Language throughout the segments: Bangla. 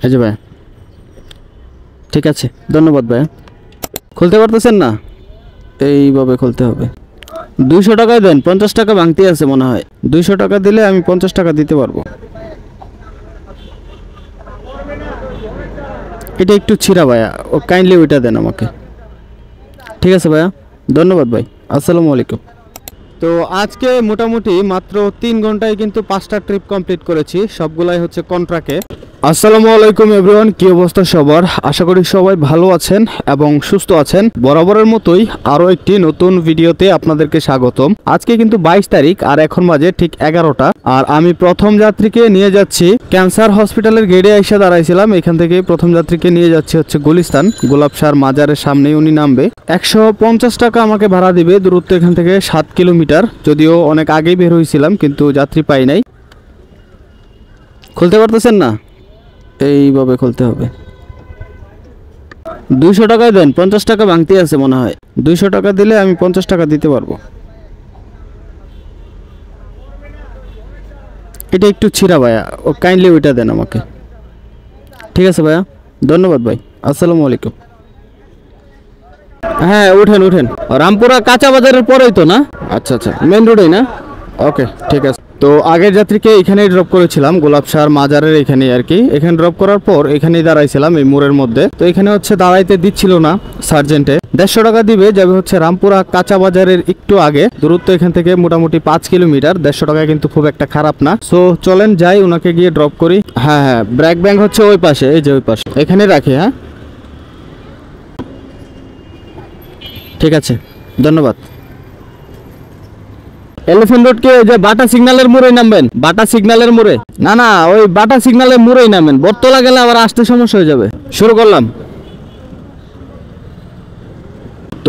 এই যে ভাই, ঠিক আছে, ধন্যবাদ ভাই। খুলতে পারতেছেন না? এইভাবে খুলতে হবে। 200 টাকায় দেন, 50 টাকা ভাঙতি আছে মনে হয়। 200 টাকা দিলে আমি 50 টাকা দিতে পারবো। এটা একটু ছিঁড়া ভাইয়া, ও কাইন্ডলি ওইটা দেন আমাকে। ঠিক আছে ভাইয়া, ধন্যবাদ ভাই। আসসালামু আলাইকুম। তো আজকে মোটামুটি মাত্র 3 ঘন্টায় কিন্তু 5টা ট্রিপ কমপ্লিট করেছি, সবগুলাই হচ্ছে কন্ট্রাক্টে। আসসালামু আলাইকুম এভরিওয়ান, কি অবস্থা সবার? আশা করি সবাই ভালো আছেন এবং সুস্থ আছেন। বরাবরের মতোই আরো একটি নতুন ভিডিওতে আপনাদেরকে স্বাগতম। আজকে কিন্তু 22 তারিখ আর এখন বাজে ঠিক 11টা। আর আমি প্রথম যাত্রীকে নিয়ে যাচ্ছি ক্যান্সার হসপিটালের গেটে এসে দাঁড়াইছিলাম। এখান থেকে প্রথম যাত্রীকে নিয়ে যাচ্ছি হচ্ছে গুলিস্তান, গোলাপসার মাজারের সামনেই উনি নামবে। 150 টাকা আমাকে ভাড়া দিবে। দূরত্ব এখান থেকে 7 কিলোমিটার। যদিও অনেক আগেই বের হয়েছিলাম কিন্তু যাত্রী পাই নাই। খুলতে পারতেছেন না? এইভাবে খুলতে হবে। 200 টাকায় দেন, 50 টাকা ভাঙতি আছে মনে হয়। 200 টাকা দিলে আমি 50 টাকা দিতে পারবো। এটা একটু ছিঁড়া ভাইয়া, ও কাইন্ডলি ওইটা দেন আমাকে। ঠিক আছে ভাইয়া, ধন্যবাদ ভাই। আসসালামু আলাইকুম। হ্যাঁ উঠেন উঠেন, রামপুরা কাঁচা বাজারের পরেই তো না? আচ্ছা আচ্ছা, মেন রোডেই না? ওকে ঠিক আছে। তো আগের যাত্রীকে এখানেই ড্রপ করেছিলাম, গোলাপসার মাজারের এখানে আর কি। এখানে ড্রপ করার পর এখানেই দাঁড়াইছিলাম এই মোড়ের মধ্যে। তো এখানে হচ্ছে দাঁড়াইতে দিচ্ছিল না সার্জেন্টে। 150 টাকা দিবে, যাবে হচ্ছে রামপুরা কাঁচা বাজারের একটু আগে। দূরত্ব এখান থেকে মোটামুটি 5 কিলোমিটার। 150 টাকা কিন্তু খুব একটা খারাপ না। সো চলেন যাই, ওনাকে গিয়ে ড্রপ করি। হ্যাঁ হ্যাঁ, ব্র্যাক ব্যাংক হচ্ছে ওই পাশে, এই যে ওই পাশে, এখানে রাখি। হ্যাঁ ঠিক আছে, ধন্যবাদ। এলিফ্যান্ট রোড কে যে বাটা সিগন্যালের মোড়ে নামবেন? বাটা সিগন্যালের মোড়ে না, না ওই বাটা সিগন্যালের মোড়েই নামেন। বটতলা গেলে আবার আসতে সমস্যা হয়ে যাবে। শুরু করলাম।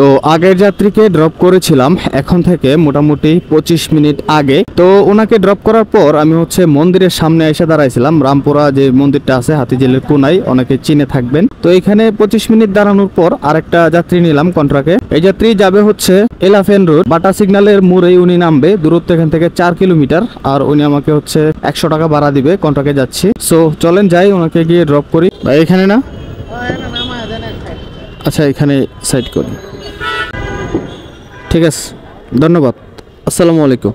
তো আগের যাত্রীকে ড্রপ করেছিলাম এখন থেকে মোটামুটি 25 মিনিট আগে। তো ওনাকে ড্রপ করার পর আমি হচ্ছে মন্দিরের সামনে এসে দাঁড়াইছিলাম। রামপুরা যে মন্দিরটা আছে হাতিঝিলের কোনায়, অনেকে চিনে থাকবেন। তো এখানে 25 মিনিট দাঁড়ানোর পর আরেকটা যাত্রী নিলাম কন্ট্রাক্টে। এই যাত্রী যাবে হচ্ছে এলিফ্যান্ট রোড, বাটা সিগন্যালের মোড়েই উনি নামবে। দূরত্ব এখান থেকে 4 কিলোমিটার। আর উনি আমাকে হচ্ছে 100 টাকা ভাড়া দিবে। কন্ট্রাক্টে যাচ্ছি। সো চলেন যাই, ওনাকে গিয়ে ড্রপ করি। ভাই এখানে না? আচ্ছা এখানে সাইড করি। ঠিক আছে, ধন্যবাদ। আসসালামু আলাইকুম।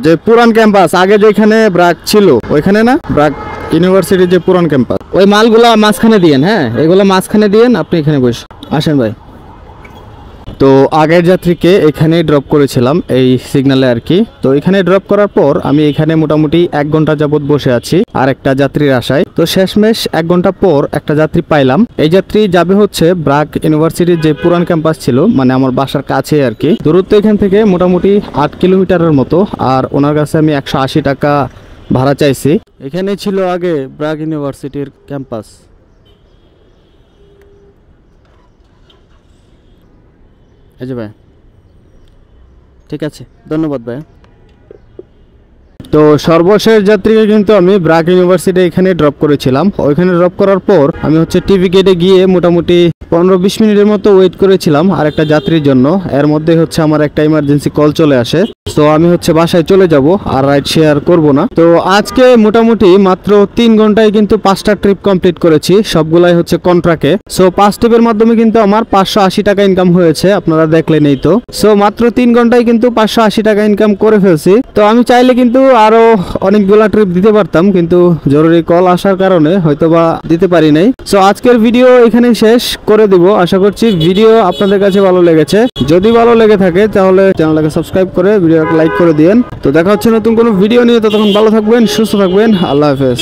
যে পুরান ক্যাম্পাস আগে যেখানে ব্রাক ছিল ওইখানে না? ব্রাক ইউনিভার্সিটির যে পুরান ক্যাম্পাস, ওই মালগুলা মাঝখানে দিয়েন। হ্যাঁ এগুলো মাঝখানে দিয়েন, আপনি এখানে বসে আসেন ভাই। তো আগের যাত্রীকে এখানে ড্রপ করেছিলাম এই সিগন্যালে আর কি। তো এখানে ড্রপ করার পর আমি এখানে মোটামুটি 1 ঘন্টা যাবত বসে আছি আর একটা যাত্রীর আশায়। তো শেষমেশ 1 ঘন্টা পর একটা যাত্রী পাইলাম। এই যাত্রী যাবে হচ্ছে ব্রাক ইউনিভার্সিটির যে পুরান ক্যাম্পাস ছিল, মানে আমার বাসার কাছে আর কি। দূরত্ব এখান থেকে মোটামুটি 8 কিলোমিটারের মতো। আর ওনার কাছে আমি 180 টাকা ভাড়া চাইছি। এখানে ছিল আগে ব্রাক ইউনিভার্সিটির ক্যাম্পাস। এই যে ভাই, ঠিক আছে, ধন্যবাদ ভাই। তো সর্বশেষ যাত্রীকে কিন্তু আমি ব্রাক ইউনিভার্সিটি এখানে ড্রপ করেছিলাম। ওইখানে ড্রপ করার পর আমি হচ্ছে টিভি গেটে গিয়ে মোটামুটি 15-20 মিনিটের মতো ওয়েট করেছিলাম আর একটা যাত্রীর জন্য। এর মধ্যে হচ্ছে আমার একটা ইমার্জেন্সি কল চলে আসে। তো আমি হচ্ছে বাসায় চলে যাব আর রাইড শেয়ার করব না। তো আজকে মোটামুটি মাত্র 3 ঘন্টায় কিন্তু 5টা ট্রিপ কমপ্লিট করেছি, সবগুলাই হচ্ছে কন্ট্রাক্টে। সো 5 ট্রিপের মাধ্যমে কিন্তু আমার 580 টাকা ইনকাম হয়েছে, আপনারা দেখলেনই তো। সো মাত্র 3 ঘন্টায় কিন্তু 580 টাকা ইনকাম করে ফেলছি। তো আমি চাইলে কিন্তু আরো অনেকগুলা ট্রিপ দিতে পারতাম, কিন্তু জরুরি কল আসার কারণে হয়তোবা দিতে পারি নাই। সো আজকের ভিডিও এখানে শেষ করে দিব। আশা করছি ভিডিও আপনাদের কাছে ভালো লেগেছে। যদি ভালো লেগে থাকে তাহলে চ্যানেলটাকে সাবস্ক্রাইব করে ভিডিওটাকে লাইক করে দিয়েন। তো দেখা হচ্ছে নতুন কোনো ভিডিও নিয়ে। ততক্ষণ ভালো থাকবেন, সুস্থ থাকবেন। আল্লাহ হাফেজ।